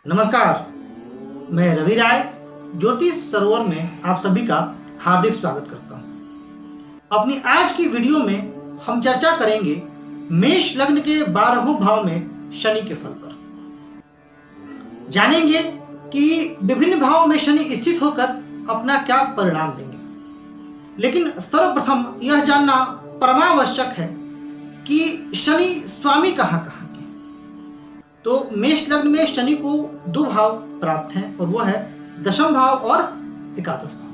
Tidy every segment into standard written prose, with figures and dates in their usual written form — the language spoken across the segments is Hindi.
नमस्कार, मैं रवि राय ज्योतिष सरोवर में आप सभी का हार्दिक स्वागत करता हूं। अपनी आज की वीडियो में हम चर्चा करेंगे मेष लग्न के 12वें भाव में शनि के फल पर। जानेंगे कि विभिन्न भावों में शनि स्थित होकर अपना क्या परिणाम देंगे। लेकिन सर्वप्रथम यह जानना परमावश्यक है कि शनि स्वामी कहाँ कहाँ के। तो मेष लग्न में शनि को दो भाव प्राप्त हैं और वह है दशम भाव और एकादश भाव।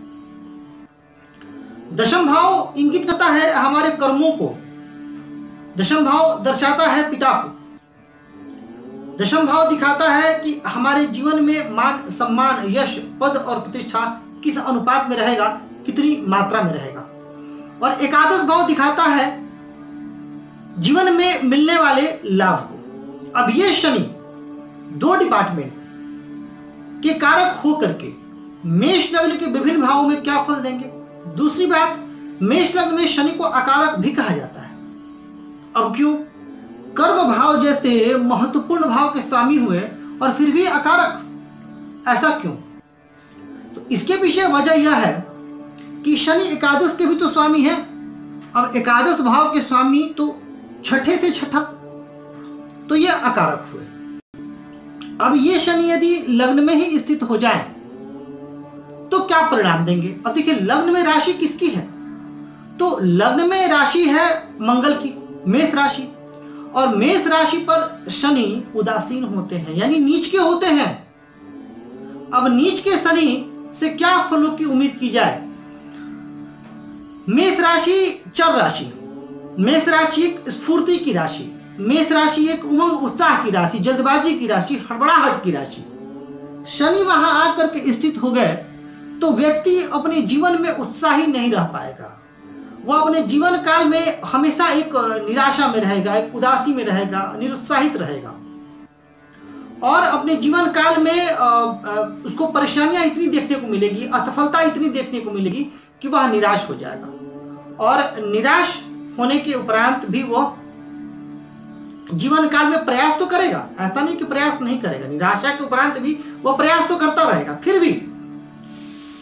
दशम भाव इंगित करता है हमारे कर्मों को, दशम भाव दर्शाता है पिता को, दशम भाव दिखाता है कि हमारे जीवन में मान सम्मान यश पद और प्रतिष्ठा किस अनुपात में रहेगा, कितनी मात्रा में रहेगा। और एकादश भाव दिखाता है जीवन में मिलने वाले लाभ को। अब ये शनि दो डिपार्टमेंट के कारक होकर के मेष लग्न के विभिन्न भावों में क्या फल देंगे। दूसरी बात, मेष लग्न में शनि को अकारक भी कहा जाता है। अब क्यों? कर्म भाव जैसे महत्वपूर्ण भाव के स्वामी हुए और फिर भी अकारक, ऐसा क्यों? तो इसके पीछे वजह यह है कि शनि एकादश के भी तो स्वामी है। अब एकादश भाव के स्वामी तो छठे से छठा, तो ये अकारक हुए। अब ये शनि यदि लग्न में ही स्थित हो जाए तो क्या परिणाम देंगे। अब देखिए, लग्न में राशि किसकी है? तो लग्न में राशि है मंगल की, मेष राशि। और मेष राशि पर शनि उदासीन होते हैं, यानी नीच के होते हैं। अब नीच के शनि से क्या फलों की उम्मीद की जाए। मेष राशि चर राशि, मेष राशि एक स्फूर्ति की राशि, मेष राशि एक उमंग उत्साह की राशि, जल्दबाजी की राशि, हड़बड़ाहट की राशि। शनि वहां आकर के स्थित हो गए तो व्यक्ति अपने जीवन में उत्साही नहीं रह पाएगा। वह अपने जीवन काल में हमेशा एक निराशा में रहेगा, एक उदासी में रहेगा, निरुत्साहित रहेगा। और अपने जीवन काल में उसको परेशानियां इतनी देखने को मिलेगी, असफलता इतनी देखने को मिलेगी कि वह निराश हो जाएगा। और निराश होने के उपरांत भी वह जीवन काल में प्रयास तो करेगा, ऐसा नहीं कि प्रयास नहीं करेगा। निराशा के उपरांत भी वह प्रयास तो करता रहेगा, फिर भी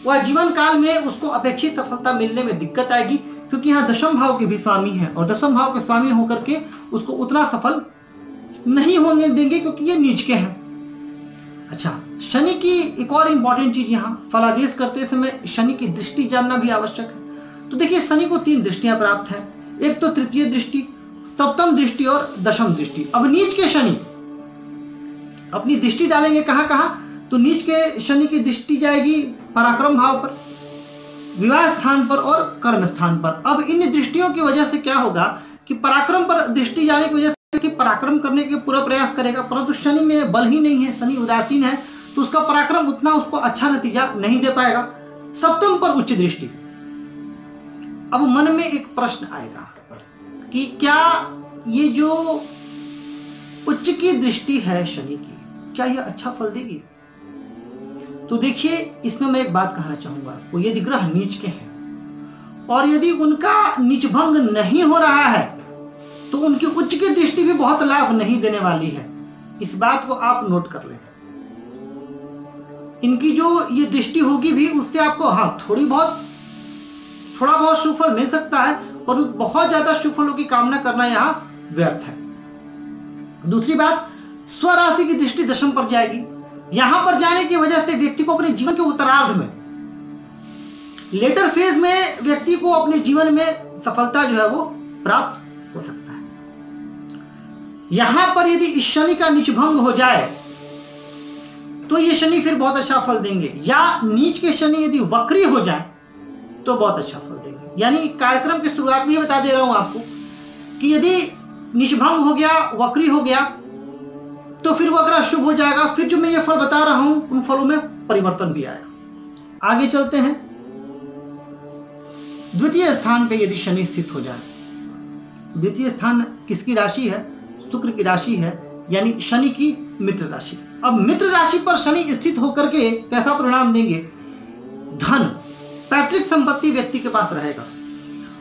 वह जीवन काल में उसको अपेक्षित सफलता मिलने में दिक्कत आएगी, क्योंकि यहाँ दशम भाव के भी स्वामी है और दशम भाव के स्वामी होकर के उसको उतना सफल नहीं होने देंगे, क्योंकि ये नीच के हैं। अच्छा, शनि की एक और इंपॉर्टेंट चीज, यहाँ फलादेश करते समय शनि की दृष्टि जानना भी आवश्यक है। तो देखिए, शनि को 3 दृष्टियां प्राप्त है। एक तो तृतीय दृष्टि, सप्तम दृष्टि और दशम दृष्टि। अब नीच के शनि अपनी दृष्टि डालेंगे कहां कहां, तो नीच के शनि की दृष्टि जाएगी पराक्रम भाव पर, विवाह स्थान पर और कर्म स्थान पर। अब इन दृष्टियों की वजह से क्या होगा कि पराक्रम पर दृष्टि जाने की वजह से पराक्रम करने के पूरा प्रयास करेगा, परंतु शनि में बल ही नहीं है, शनि उदासीन है, तो उसका पराक्रम उतना उसको अच्छा नतीजा नहीं दे पाएगा। सप्तम पर उच्च दृष्टि। अब मन में एक प्रश्न आएगा कि क्या ये जो उच्च की दृष्टि है शनि की, क्या यह अच्छा फल देगी? तो देखिए, इसमें मैं एक बात कहना चाहूंगा आपको, यदि ग्रह नीच के हैं और यदि उनका नीचभंग नहीं हो रहा है तो उनकी उच्च की दृष्टि भी बहुत लाभ नहीं देने वाली है। इस बात को आप नोट कर लें। इनकी जो ये दृष्टि होगी भी, उससे आपको थोड़ा बहुत सुफल मिल सकता है, और बहुत ज्यादा सुफलों की कामना करना यहां व्यर्थ है। दूसरी बात, स्वराशि की दृष्टि दशम पर जाएगी। यहां पर जाने की वजह से व्यक्ति को अपने जीवन के उत्तरार्ध में, लेटर फेज में व्यक्ति को अपने जीवन में सफलता जो है वो प्राप्त हो सकता है। यहां पर यदि इस शनि का नीचभंग हो जाए तो ये शनि फिर बहुत अच्छा फल देंगे, या नीच के शनि यदि वक्री हो जाए तो बहुत अच्छा फल देंगे। यानी कार्यक्रम की शुरुआत में ही बता दे रहा हूं आपको कि यदि निष्भंग हो गया, वक्री हो गया, तो फिर वह ग्रह शुभ हो जाएगा। फिर जो मैं ये फल बता रहा हूं उन फलों में परिवर्तन भी आएगा। आगे चलते हैं। द्वितीय स्थान पे यदि शनि स्थित हो जाए, द्वितीय स्थान किसकी राशि है? शुक्र की राशि है, यानी शनि की मित्र राशि। अब मित्र राशि पर शनि स्थित होकर के कैसा परिणाम देंगे? धन, पैतृक संपत्ति व्यक्ति के पास रहेगा।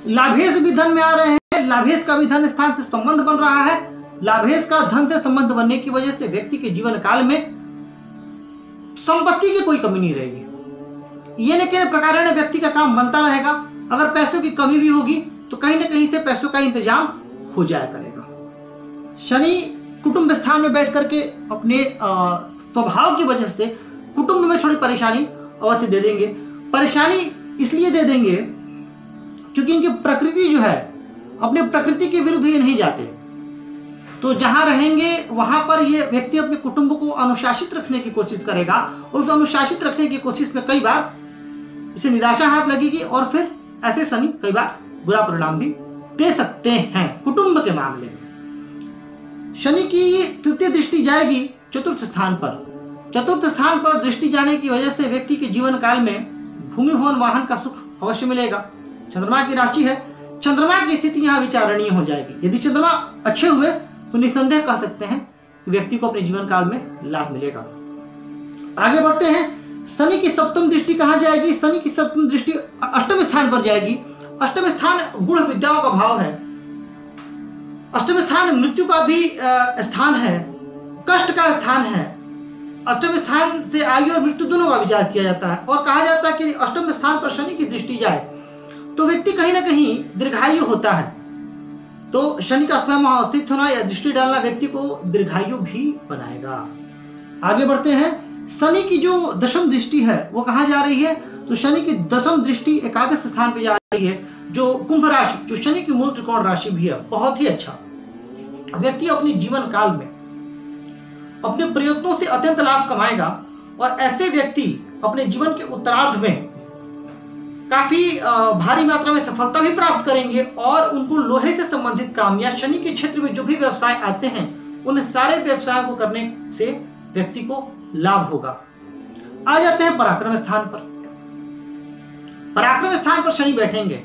लाभेश भी धन में आ रहे हैं, लाभेश का भी धन स्थान से संबंध बन रहा है। लाभेश का धन से संबंध बनने की वजह से व्यक्ति के जीवन काल में संपत्ति की कोई कमी नहीं रहेगी। ये न के प्रकार व्यक्ति का काम बनता रहेगा। अगर पैसों की कमी भी होगी तो कहीं ना कहीं से पैसों का इंतजाम हो जाया करेगा। शनि कुटुंब स्थान में बैठ करके अपने स्वभाव की वजह से कुटुंब में थोड़ी परेशानी अवश्य दे देंगे। परेशानी इसलिए दे देंगे क्योंकि इनकी प्रकृति जो है, अपने प्रकृति के विरुद्ध ये नहीं जाते। तो जहां रहेंगे वहां पर ये व्यक्ति अपने कुटुंब को अनुशासित रखने की कोशिश करेगा और उस अनुशासित रखने की कोशिश में कई बार इसे निराशा हाथ लगेगी और फिर ऐसे शनि कई बार बुरा परिणाम भी दे सकते हैं कुटुंब के मामले में। शनि की तृतीय दृष्टि जाएगी चतुर्थ स्थान पर। चतुर्थ स्थान पर दृष्टि जाने की वजह से व्यक्ति के जीवन काल में भूमि भवन वाहन का सुख अवश्य मिलेगा। चंद्रमा की राशि है, चंद्रमा की स्थिति यहाँ विचारणीय हो जाएगी। यदि चंद्रमा अच्छे हुए तो निसंदेह कह सकते हैं कि व्यक्ति को अपने जीवन काल में लाभ मिलेगा। आगे बढ़ते हैं। शनि की सप्तम दृष्टि कहाँ जाएगी? शनि की सप्तम दृष्टि अष्टम स्थान पर जाएगी। अष्टम स्थान गुण विद्याओं का भाव है। अष्टम स्थान मृत्यु का भी स्थान है, कष्ट का स्थान है। अष्टम स्थान से आयु और मृत्यु दोनों का विचार किया जाता है और कहा जाता है कि अष्टम स्थान पर शनि की दृष्टि जाए तो व्यक्ति कहीं ना कहीं दीर्घायु होता है। तो शनि का स्वयं अवस्थित होना या दृष्टि डालना व्यक्ति को दीर्घायु भी बनाएगा। आगे बढ़ते हैं। शनि की जो दशम दृष्टि है वो कहाँ जा रही है? तो शनि की दशम दृष्टि एकादश स्थान पर जा रही है, जो कुंभ राशि, जो शनि की मूल त्रिकोण राशि भी है। बहुत ही अच्छा। व्यक्ति अपने जीवन काल में अपने प्रयत्नों से अत्यंत लाभ कमाएगा और ऐसे व्यक्ति अपने जीवन के उत्तरार्ध में काफी भारी मात्रा में सफलता भी प्राप्त करेंगे और उनको लोहे से संबंधित काम या शनि के क्षेत्र में जो भी व्यवसाय आते हैं उन सारे व्यवसायों को करने से व्यक्ति को लाभ होगा। आ जाते हैं पराक्रम स्थान पर। पराक्रम स्थान पर शनि बैठेंगे।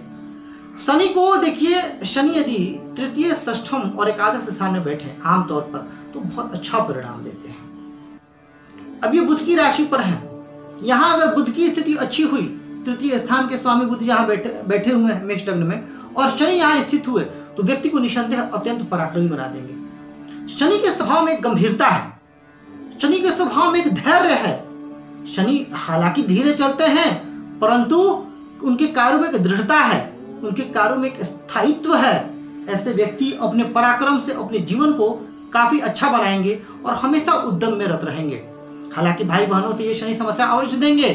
शनि को देखिए, शनि यदि तृतीय, षष्ठम और एकादश स्थान में बैठे आमतौर पर तो बहुत अच्छा परिणाम देते हैं। अब ये बुध की राशि पर है। यहां अगर बुध की स्थिति अच्छी हुई, तृतीय स्थान के स्वामी बुध यहाँ बैठे हुए हैं मेष लग्न में और शनि यहाँ स्थित हुए तो व्यक्ति को निसंदेह अत्यंत पराक्रमी बना देंगे। शनि के स्वभाव में गंभीरता है, शनि के स्वभाव में एक धैर्य है। शनि हालांकि धीरे चलते हैं परंतु उनके कार्यों में एक दृढ़ता है, उनके कार्यों में एक स्थायित्व है। ऐसे व्यक्ति अपने पराक्रम से अपने जीवन को काफी अच्छा बनाएंगे और हमेशा उद्यम में रत रहेंगे। हालांकि भाई बहनों से ये शनि समस्या अवश्य देंगे।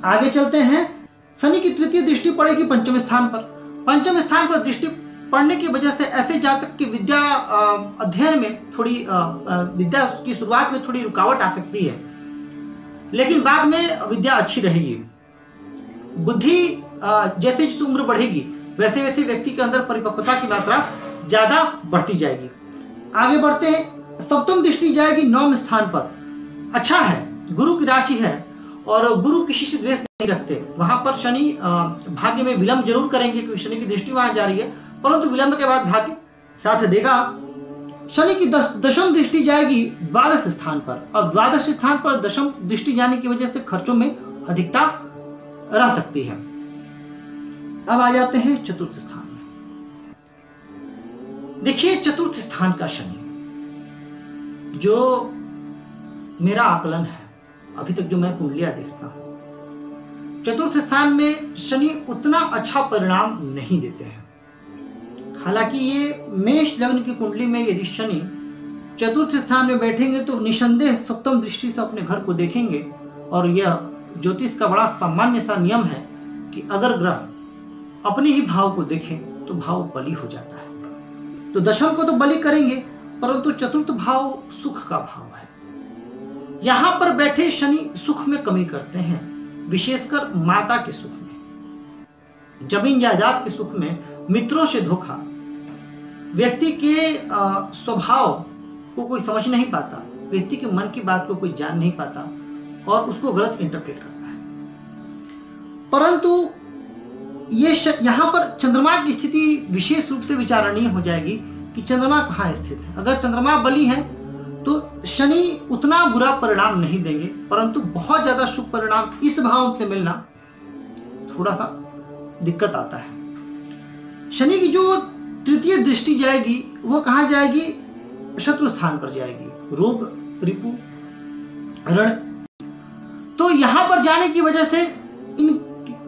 आगे चलते हैं। शनि की तृतीय दृष्टि पड़ेगी पंचम स्थान पर। पंचम स्थान पर दृष्टि पड़ने की वजह से ऐसे जातक की विद्या अध्ययन में थोड़ी विद्या की शुरुआत में थोड़ी रुकावट आ सकती है, लेकिन बाद में विद्या अच्छी रहेगी। बुद्धि जैसे जैसे उम्र बढ़ेगी वैसे वैसे व्यक्ति के अंदर परिपक्वता की मात्रा ज्यादा बढ़ती जाएगी। आगे बढ़ते हैं। सप्तम दृष्टि जाएगी नवम स्थान पर। अच्छा है, गुरु की राशि है और गुरु किसी से द्वेष नहीं रखते। वहां पर शनि भाग्य में विलंब जरूर करेंगे क्योंकि शनि की दृष्टि वहां जा रही है, परंतु विलंब के बाद भाग्य साथ देगा। शनि की दशम दृष्टि जाएगी द्वादश स्थान पर और द्वादश स्थान पर दशम दृष्टि जाने की वजह से खर्चों में अधिकता रह सकती है। अब आ जाते हैं चतुर्थ स्थान में। देखिए चतुर्थ स्थान का शनि, जो मेरा आकलन है अभी तक जो मैं कुंडलियां देखता हूं, चतुर्थ स्थान में शनि उतना अच्छा परिणाम नहीं देते हैं। हालांकि ये मेष लग्न की कुंडली में यदि शनि चतुर्थ स्थान में बैठेंगे तो निसंदेह सप्तम दृष्टि से अपने घर को देखेंगे और यह ज्योतिष का बड़ा सामान्य सा नियम है कि अगर ग्रह अपने ही भाव को देखें तो भाव बलि हो जाता है। तो दशम को तो बलि करेंगे परंतु चतुर्थ भाव सुख का भाव है। यहां पर बैठे शनि सुख में कमी करते हैं, विशेषकर माता के सुख में, जमीन जायदाद के सुख में, मित्रों से धोखा। व्यक्ति के स्वभाव को कोई समझ नहीं पाता, व्यक्ति के मन की बात को कोई जान नहीं पाता और उसको गलत इंटरप्रेट करता है। परंतु ये यहाँ पर चंद्रमा की स्थिति विशेष रूप से विचारणीय हो जाएगी कि चंद्रमा कहाँ स्थित है। अगर चंद्रमा बली है तो शनि उतना बुरा परिणाम नहीं देंगे, परंतु बहुत ज्यादा शुभ परिणाम इस भाव से मिलना थोड़ा सा दिक्कत आता है। शनि की जो तृतीय दृष्टि जाएगी वो कहाँ जाएगी? शत्रु स्थान पर जाएगी। रोग, रिपु, ऋण यहां पर जाने की वजह से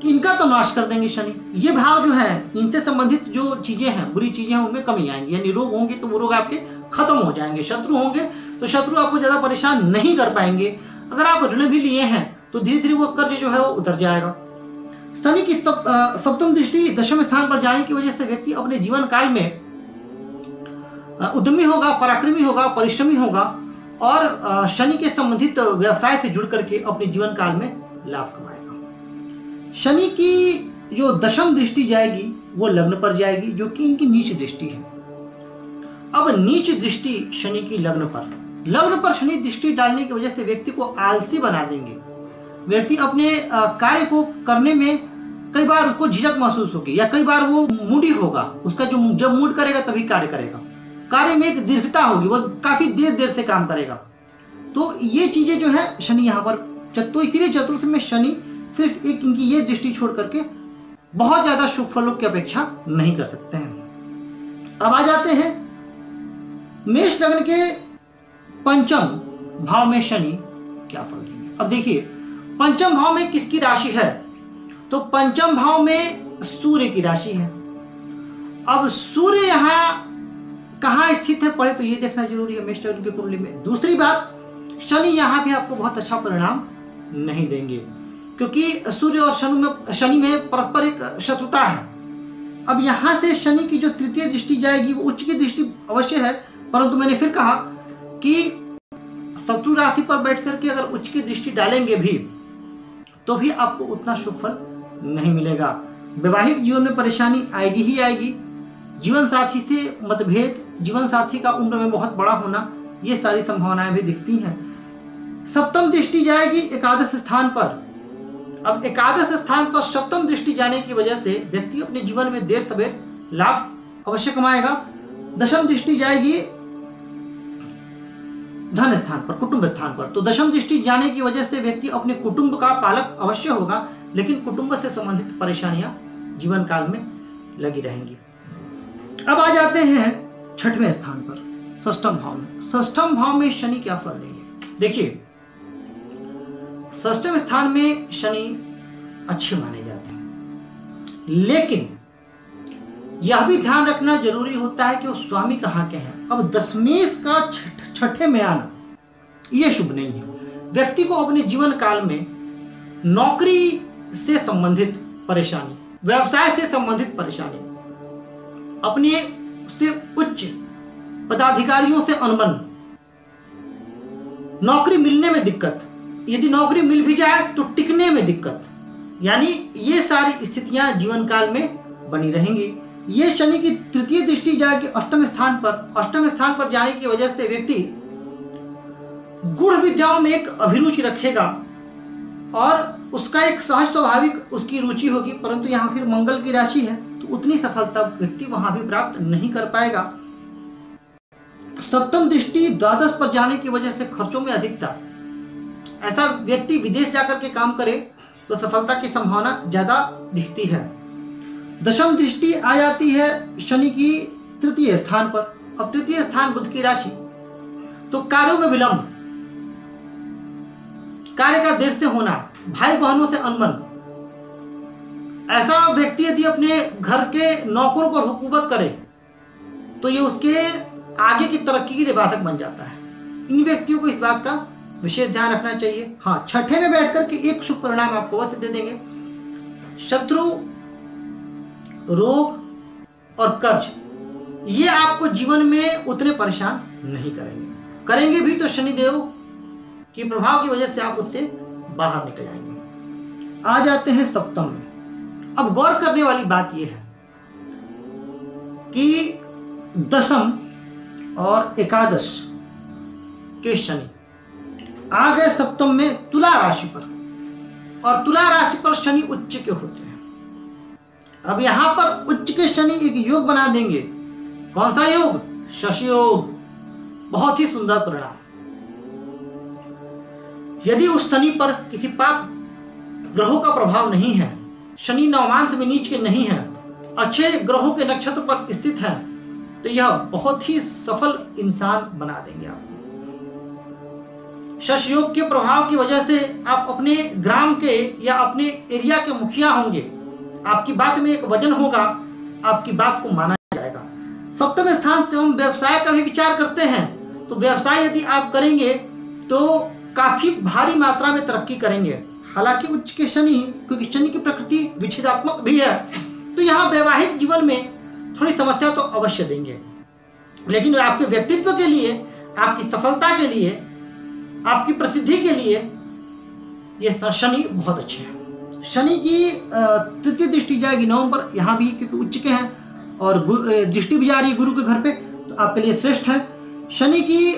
इनका तो नाश कर देंगे शनि। ये भाव जो है, इनसे संबंधित जो चीजें हैं, बुरी चीजें हैं, उनमें कमी आएंगी। यानी रोग होंगे तो वो रोग आपके खत्म हो जाएंगे। शत्रु होंगे तो शत्रु आपको ज्यादा परेशान नहीं कर पाएंगे। अगर आप ऋण भी लिए हैं तो धीरे धीरे वो कर्ज जो है वो उतर जाएगा। शनि की सप्तम दृष्टि दशम स्थान पर जाने की वजह से व्यक्ति अपने जीवन काल में उद्यमी होगा, पराक्रमी होगा, परिश्रमी होगा और शनि के संबंधित व्यवसाय से जुड़ करके अपने जीवन काल में लाभ कमाएगा। शनि की जो दशम दृष्टि जाएगी वो लग्न पर जाएगी, जो कि इनकी नीच दृष्टि है। अब नीच दृष्टि शनि की लग्न पर शनि दृष्टि डालने की वजह से व्यक्ति को आलसी बना देंगे। व्यक्ति अपने कार्य को करने में कई बार उसको झिझक महसूस होगी, या कई बार वो मूडी होगा। उसका जो जब मूड करेगा तभी कार्य करेगा। कार्य में एक दीर्घता होगी, वो काफी देर से काम करेगा। तो ये चीजें जो है शनि यहाँ पर, तो इसीलिए चतुर्थ में शनि सिर्फ एक इनकी ये दृष्टि छोड़ करके बहुत ज्यादा शुभ फलों की अपेक्षा नहीं कर सकते हैं। अब आ जाते हैं मेष लग्न के पंचम भाव में शनि क्या फल देंगे। अब देखिए पंचम भाव में किसकी राशि है, तो पंचम भाव में सूर्य की राशि है। अब सूर्य यहाँ कहाँ स्थित है पहले तो ये देखना जरूरी है मेष लग्न की कुंडली में। दूसरी बात, शनि यहाँ भी आपको बहुत अच्छा परिणाम नहीं देंगे, क्योंकि सूर्य और शनि में परस्पर एक शत्रुता है। अब यहां से शनि की जो तृतीय दृष्टि जाएगी वो उच्च की दृष्टि अवश्य है, परंतु मैंने फिर कहा कि शत्रु राशि पर बैठ करके अगर उच्च की दृष्टि डालेंगे भी तो भी आपको उतना शुभ फल नहीं मिलेगा। वैवाहिक जीवन में परेशानी आएगी ही आएगी। जीवन साथी से मतभेद, जीवन साथी का उम्र में बहुत बड़ा होना, ये सारी संभावनाएं भी दिखती हैं। सप्तम दृष्टि जाएगी एकादश स्थान पर। अब एकादश स्थान पर सप्तम दृष्टि जाने की वजह से व्यक्ति अपने जीवन में देर सवेर लाभ अवश्य कमाएगा। दशम दृष्टि जाएगी धन स्थान पर, कुटुंब स्थान पर। तो दशम दृष्टि जाने की वजह से व्यक्ति अपने कुटुंब का पालक अवश्य होगा, लेकिन कुटुंब से संबंधित परेशानियां जीवन काल में लगी रहेंगी। अब आ जाते हैं छठवें स्थान पर, षष्ठम भाव में। षष्ठम भाव में शनि क्या फल देंगे। देखिए षष्ठम स्थान में शनि अच्छे माने जाते हैं, लेकिन यह भी ध्यान रखना जरूरी होता है कि वो स्वामी कहाँ के हैं। अब दशमेश का छठे में आना यह शुभ नहीं है। व्यक्ति को अपने जीवन काल में नौकरी से संबंधित परेशानी, व्यवसाय से संबंधित परेशानी, अपने से उच्च पदाधिकारियों से अनबन, नौकरी मिलने में दिक्कत, यदि नौकरी मिल भी जाए तो टिकने में दिक्कत, यानी ये सारी स्थितियां जीवन काल में बनी रहेंगी। ये शनि की तृतीय दृष्टि जाएगी अष्टम स्थान पर। अष्टम स्थान पर जाने की वजह से व्यक्ति गूढ़ विद्याओं में एक अभिरुचि रखेगा और उसका एक सहज स्वाभाविक उसकी रुचि होगी, परंतु यहाँ फिर मंगल की राशि है तो उतनी सफलता व्यक्ति वहां भी प्राप्त नहीं कर पाएगा। सप्तम दृष्टि द्वादश पर जाने की वजह से खर्चों में अधिकता। ऐसा व्यक्ति विदेश जाकर के काम करे तो सफलता की संभावना ज्यादा दिखती है। दशम दृष्टि आ जाती है शनि की तृतीय स्थान पर। अब तृतीय स्थान बुध की राशि, तो कार्यों में विलंब, कार्य का देर से होना, भाई बहनों से अनबन। ऐसा व्यक्ति यदि अपने घर के नौकरों पर हुकूमत करे तो ये उसके आगे की तरक्की के लिए बाधक बन जाता है। इन व्यक्तियों को इस बात का विशेष ध्यान रखना चाहिए। हाँ, छठे में बैठकर के एक शुभ परिणाम आपको अवश्य दे देंगे। शत्रु, रोग और कर्ज ये आपको जीवन में उतने परेशान नहीं करेंगे भी तो शनिदेव के प्रभाव की वजह से आप उससे बाहर निकल जाएंगे। आ जाते हैं सप्तम में। अब गौर करने वाली बात यह है कि दशम और एकादश के शनि आ गए सप्तम में तुला राशि पर, और तुला राशि पर शनि उच्च के होते हैं। अब यहां पर उच्च के शनि एक योग बना देंगे। कौन सा योग? शश योग। बहुत ही सुंदर परिणाम। यदि उस शनि पर किसी पाप ग्रहों का प्रभाव नहीं है, शनि नवमांश में नीच के नहीं है, अच्छे ग्रहों के नक्षत्र पर स्थित है, तो यह बहुत ही सफल इंसान बना देंगे आपको। शश योग के प्रभाव की वजह से आप अपने ग्राम के या अपने एरिया के मुखिया होंगे, आपकी बात में एक वजन होगा, आपकी बात को माना जाएगा। सप्तम स्थान से हम व्यवसाय का भी विचार करते हैं, तो व्यवसाय यदि आप करेंगे तो काफी भारी मात्रा में तरक्की करेंगे। हालांकि उच्च के शनि, क्योंकि शनि की प्रकृति विच्छेदात्मक भी है, तो यहाँ वैवाहिक जीवन में थोड़ी समस्या तो अवश्य देंगे, लेकिन आपके व्यक्तित्व के लिए, आपकी सफलता के लिए, आपकी प्रसिद्धि के लिए यह शनि बहुत अच्छे हैं। शनि की तृतीय दृष्टि जाएगी 9 पर, यहाँ भी क्योंकि उच्च के हैं और दृष्टि भी जा रही है गुरु के घर पे, तो आपके लिए श्रेष्ठ है। शनि की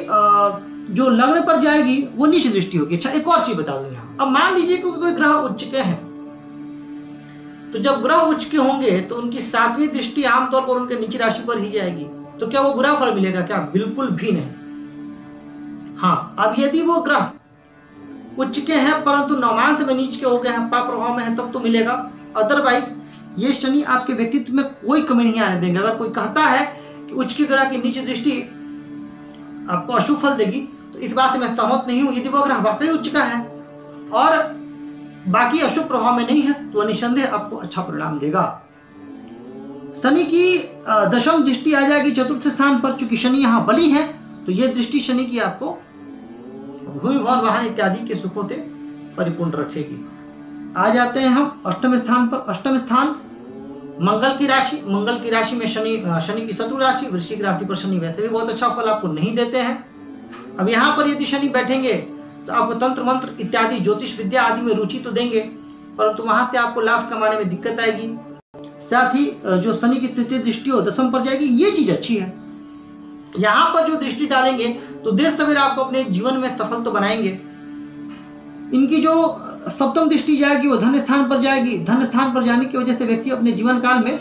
जो लग्न पर जाएगी वो नीच दृष्टि होगी। अच्छा, एक और चीज बता दूं यहाँ, अब मान लीजिए कि कोई ग्रह उच्च के हैं, तो जब ग्रह उच्च के होंगे तो उनकी 7वीं दृष्टि आमतौर पर उनके नीच राशि पर ही जाएगी, तो क्या वो बुरा फल मिलेगा क्या? बिल्कुल भी नहीं। हाँ, अब यदि वो ग्रह उच्च के हैं परंतु नवमांश में नीच के हो गए हैं, पाप प्रभाव में है, तब तो मिलेगा। अदरवाइज ये शनि आपके व्यक्तित्व में कोई कमी नहीं आने देंगे। अगर कोई कहता है कि उच्च के ग्रह की नीच दृष्टि आपको अशुभ फल देगी, तो इस बात से मैं सहमत नहीं हूं। यदि वो ग्रह वाकई उच्च का है और बाकी अशुभ प्रभाव में नहीं है, तो निसंदेह आपको अच्छा परिणाम देगा। शनि की 10वीं दृष्टि आ जाएगी 4th स्थान पर। चूंकि शनि यहाँ बली है, तो ये दृष्टि शनि की आपको भूमि भवन वाहन इत्यादि के सुखों से परिपूर्ण रखेगी। आ जाते हैं हम 8वें स्थान पर। 8वां स्थान मंगल की राशि। मंगल की राशि में शनि की शत्रु राशि, वृश्चिक राशि पर शनि वैसे भी बहुत अच्छा फल आपको नहीं देते हैं। अब यहाँ पर यदि शनि बैठेंगे तो आपको तंत्र मंत्र इत्यादि ज्योतिष विद्या आदि में रुचि तो देंगे, परंतु वहां से आपको लाभ कमाने में दिक्कत आएगी। साथ ही जो शनि की तृतीय दृष्टि हो 10वीं पर जाएगी, ये चीज अच्छी है। यहाँ पर जो दृष्टि डालेंगे तो देर सवेर आपको अपने जीवन में सफल तो बनाएंगे। इनकी जो 7वीं दृष्टि जाएगी वो धन स्थान पर जाएगी। धन स्थान पर जाने की वजह से व्यक्ति अपने जीवन काल में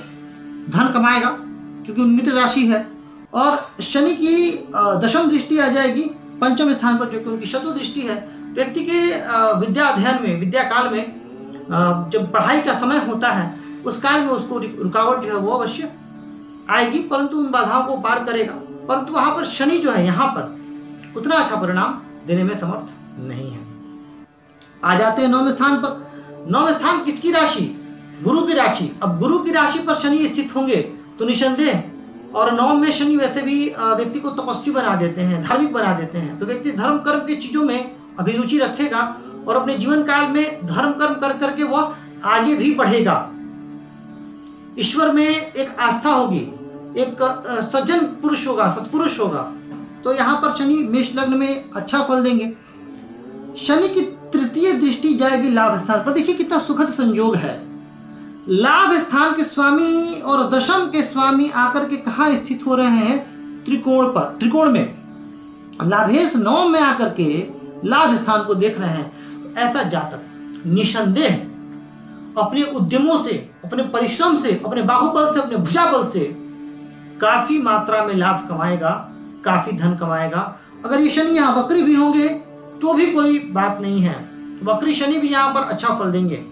धन कमाएगा, क्योंकि मित्र राशि है। और शनि की 10वीं दृष्टि आ जाएगी 5वें स्थान पर, जो कि उनकी शत्रु दृष्टि है। व्यक्ति के विद्या अध्ययन में, विद्या काल में जब पढ़ाई का समय होता है, उस काल में उसको रुकावट जो है वो अवश्य आएगी, परंतु उन बाधाओं को पार करेगा। परंतु वहां पर शनि जो है यहाँ पर उतना अच्छा परिणाम देने में समर्थ नहीं है। आ जाते हैं 9वें स्थान पर। 9वां स्थान किसकी राशि? गुरु की राशि। अब गुरु की राशि पर शनि स्थित होंगे तो निसंदेह, और 9 में शनि वैसे भी व्यक्ति को तपस्वी बना देते हैं, धार्मिक बना देते हैं, तो व्यक्ति धर्म कर्म की चीजों में अभिरुचि रखेगा और अपने जीवन काल में धर्म कर्म कर करके वह आगे भी बढ़ेगा। ईश्वर में एक आस्था होगी, एक सज्जन पुरुष होगा, सत्पुरुष होगा। तो यहाँ पर शनि मेष लग्न में अच्छा फल देंगे। शनि की तृतीय दृष्टि जाएगी लाभ स्थान पर। देखिए कितना सुखद संयोग है। लाभ स्थान के स्वामी और दशम के स्वामी आकर के कहाँ स्थित हो रहे हैं? त्रिकोण पर, त्रिकोण में। लाभेश 9 में आकर के लाभ स्थान को देख रहे हैं। तो ऐसा जातक निसंदेह अपने उद्यमों से, अपने परिश्रम से, अपने बाहुबल से, अपने भुजाबल से काफी मात्रा में लाभ कमाएगा, काफी धन कमाएगा। अगर ये शनि यहाँ वक्री भी होंगे तो भी कोई बात नहीं है, वक्री शनि भी यहाँ पर अच्छा फल देंगे।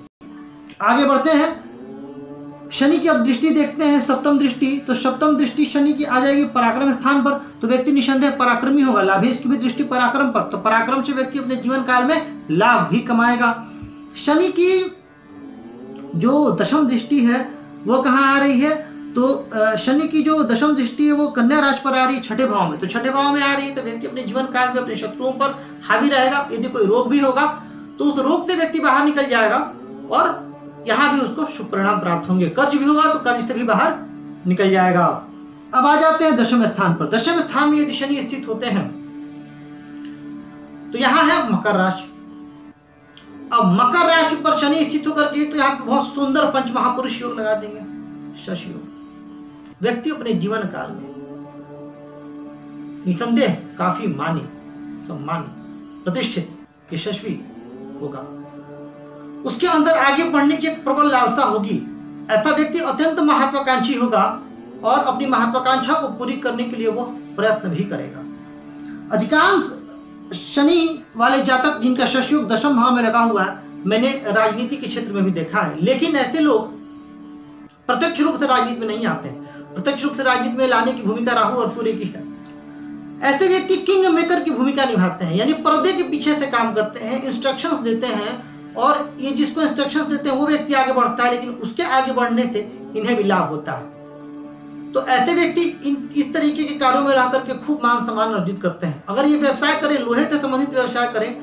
आगे बढ़ते हैं। शनि की अब दृष्टि देखते हैं, 7वीं दृष्टि। तो 7वीं दृष्टि शनि की आ जाएगी पराक्रम स्थान पर, तो व्यक्ति निसंदेह पराक्रमी होगा। लाभेश की भी दृष्टि पराक्रम पर, तो पराक्रम से व्यक्ति अपने जीवन काल में लाभ भी कमाएगा। शनि की जो 10वीं दृष्टि है वो कहाँ आ रही है? तो शनि की जो 10वीं दृष्टि है वो कन्या राशि पर आ रही है, 6ठे भाव में। तो 6ठे भाव में आ रही है तो व्यक्ति अपने जीवन काल में अपने शत्रुओं पर हावी रहेगा। यदि कोई रोग भी होगा तो उस रोग से व्यक्ति बाहर निकल जाएगा और यहाँ भी उसको शुभ परिणाम प्राप्त होंगे। कर्ज भी होगा तो कर्ज से भी बाहर निकल जाएगा। अब आ जाते हैं 10वें स्थान पर। 10वें स्थान में यदि शनि स्थित होते हैं तो यहाँ है मकर राशि। अब मकर राशि पर शनि स्थित होकर के तो यहाँ पे बहुत सुंदर पंच महापुरुष योग लगा देंगे, शशि योग। व्यक्ति अपने जीवन काल में निसंदेह काफी मानी, सम्मानी, प्रतिष्ठित, यशस्वी होगा। उसके अंदर आगे बढ़ने की एक प्रबल लालसा होगी। ऐसा व्यक्ति अत्यंत महत्वाकांक्षी होगा और अपनी महत्वाकांक्षा को पूरी करने के लिए वो प्रयत्न भी करेगा। अधिकांश शनि वाले जातक जिनका शशि योग 10वें भाव में लगा हुआ है, मैंने राजनीति के क्षेत्र में भी देखा है। लेकिन ऐसे लोग प्रत्यक्ष रूप से राजनीति में नहीं आते हैं। प्रत्यक्ष रूप से राजनीति में लाने की भूमिका राहु और सूर्य की है। ऐसे व्यक्ति किंग मेकर की भूमिका निभाते हैं, यानी पर्दे के पीछे से काम करते हैं, इंस्ट्रक्शंस देते हैं, और ये जिसको इंस्ट्रक्शंस देते हैं वो व्यक्ति आगे बढ़ता है, लेकिन उसके आगे बढ़ने से इन्हें भी लाभ होता है। तो ऐसे व्यक्ति इस तरीके के कार्यों में रह करके खूब मान सम्मान अर्जित करते हैं। अगर ये व्यवसाय करें, लोहे से संबंधित व्यवसाय करें,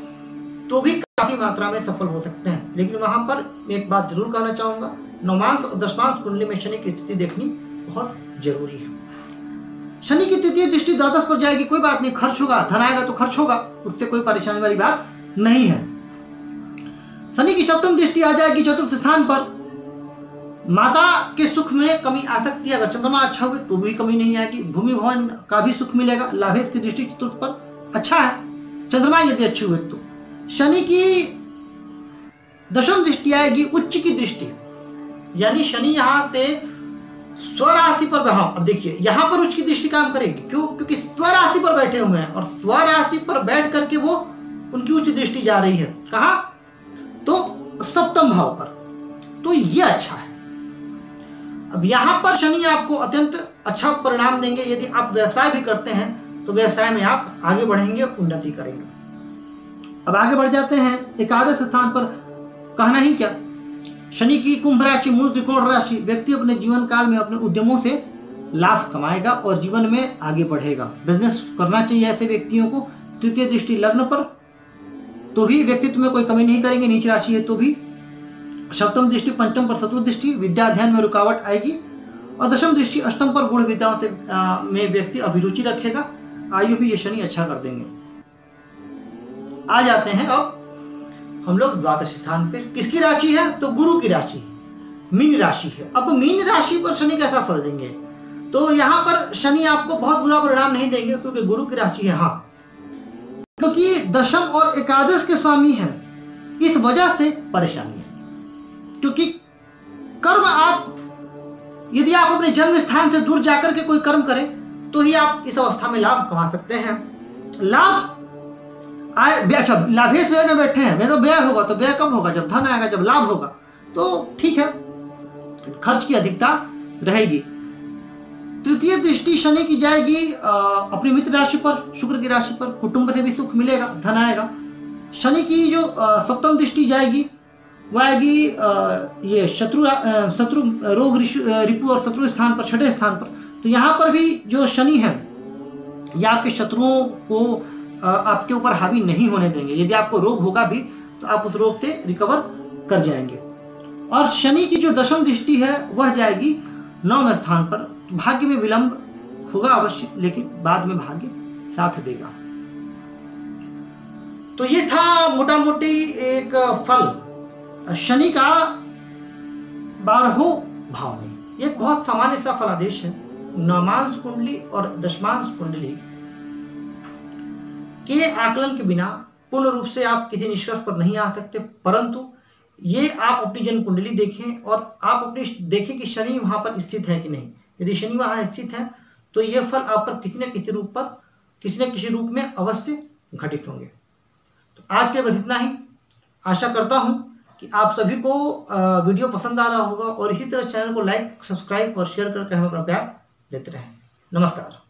तो भी काफी मात्रा में सफल हो सकते हैं। लेकिन वहां पर एक बात जरूर कहना चाहूंगा, नवमांश और दशमांश कुंडली में शनि की स्थिति देखनी बहुत जरूरी है। शनि की तृतीय दृष्टि द्वादश पर जाएगी, कोई बात नहीं, खर्च होगा, धन आएगा तो खर्च होगा, उससे कोई परेशानी वाली बात नहीं है। शनि की सप्तम दृष्टि आ जाएगी चतुर्थ स्थान पर, माता के सुख में कमी आ सकती है। अगर चंद्रमा अच्छा हुए तो भी कमी नहीं आएगी। भूमि भवन का भी सुख मिलेगा। लाभेश की दृष्टि चतुर्थ पर अच्छा है, चंद्रमा यदि अच्छी हुए तो। शनि की दशम दृष्टि आएगी उच्च की दृष्टि, यानी शनि यहां से स्वराशि पर, अब देखिए यहां पर उच्च की दृष्टि काम करेगी। क्यों? क्योंकि स्वराशि पर बैठे हुए हैं, और स्वराशि पर बैठ करके वो उनकी उच्च दृष्टि जा रही है। कहां? तो सप्तम भाव पर। तो ये अच्छा है। अब यहां पर शनि आपको अत्यंत अच्छा परिणाम देंगे। यदि आप व्यवसाय भी करते हैं तो व्यवसाय में आप आगे बढ़ेंगे, उन्नति करेंगे। अब आगे बढ़ जाते हैं एकादश स्थान पर, कहना ही क्या। शनि की कुंभ राशि, मूल त्रिकोण राशि, व्यक्ति अपने जीवन काल में अपने उद्यमों से लाभ कमाएगा और जीवन में आगे बढ़ेगा। बिजनेस करना चाहिए ऐसे व्यक्तियों को। तृतीय दृष्टि लग्न पर, तो भी व्यक्तित्व में कोई कमी नहीं करेंगे, नीच राशि है तो भी। सप्तम दृष्टि पंचम पर शत्रु दृष्टि, विद्या अध्ययन में रुकावट आएगी। और दशम दृष्टि अष्टम पर, गुण विद्याओं से में व्यक्ति अभिरुचि रखेगा। आयु भी ये शनि अच्छा कर देंगे। आ जाते हैं अब हम लोग द्वादश स्थान पे। किसकी राशि है? तो गुरु की राशि, मीन राशि है। अब मीन राशि पर शनि कैसा फल देंगे? तो यहाँ पर शनि आपको बहुत बुरा परिणाम नहीं देंगे, क्योंकि गुरु की राशि है। हाँ, क्योंकि दशम और एकादश के स्वामी हैं, इस वजह से परेशानी है। क्योंकि कर्म आप, यदि आप अपने जन्म स्थान से दूर जाकर के कोई कर्म करें तो ही आप इस अवस्था में लाभ कमा सकते हैं। लाभ आए, अच्छा लाभेश में बैठे हैं, वे तो व्यय होगा, तो व्यय कब होगा? जब धन आएगा, जब लाभ होगा। तो ठीक है, खर्च की अधिकता रहेगी। तृतीय दृष्टि शनि की जाएगी अपनी मित्र राशि पर, शुक्र की राशि पर, कुटुंब से भी सुख मिलेगा, धन आएगा। शनि की जो सप्तम दृष्टि जाएगी वो आएगी ये शत्रु रोग रिपु और शत्रु स्थान पर, छठे स्थान पर। तो यहाँ पर भी जो शनि है ये आपके शत्रुओं को आपके ऊपर हावी नहीं होने देंगे। यदि आपको रोग होगा भी तो आप उस रोग से रिकवर कर जाएंगे। और शनि की जो दशम दृष्टि है वह जाएगी नवम स्थान पर। भाग्य में विलंब होगा अवश्य, लेकिन बाद में भाग्य साथ देगा। तो ये था मोटा मोटी एक फल शनि का 12 भाव में। ये बहुत सामान्य सा फलादेश है। नवमांश कुंडली और दशमांश कुंडली के आकलन के बिना पूर्ण रूप से आप किसी निष्कर्ष पर नहीं आ सकते, परंतु ये आप अपनी जन्म कुंडली देखें और आप अपनी देखें कि शनि वहां पर स्थित है कि नहीं। यदि शनि वहां स्थित है तो ये फल आप पर किसी न किसी रूप में अवश्य घटित होंगे। तो आज के बस इतना ही। आशा करता हूं कि आप सभी को वीडियो पसंद आ रहा होगा, और इसी तरह चैनल को लाइक, सब्सक्राइब और शेयर करके हमें अपना प्यार देते रहें। नमस्कार।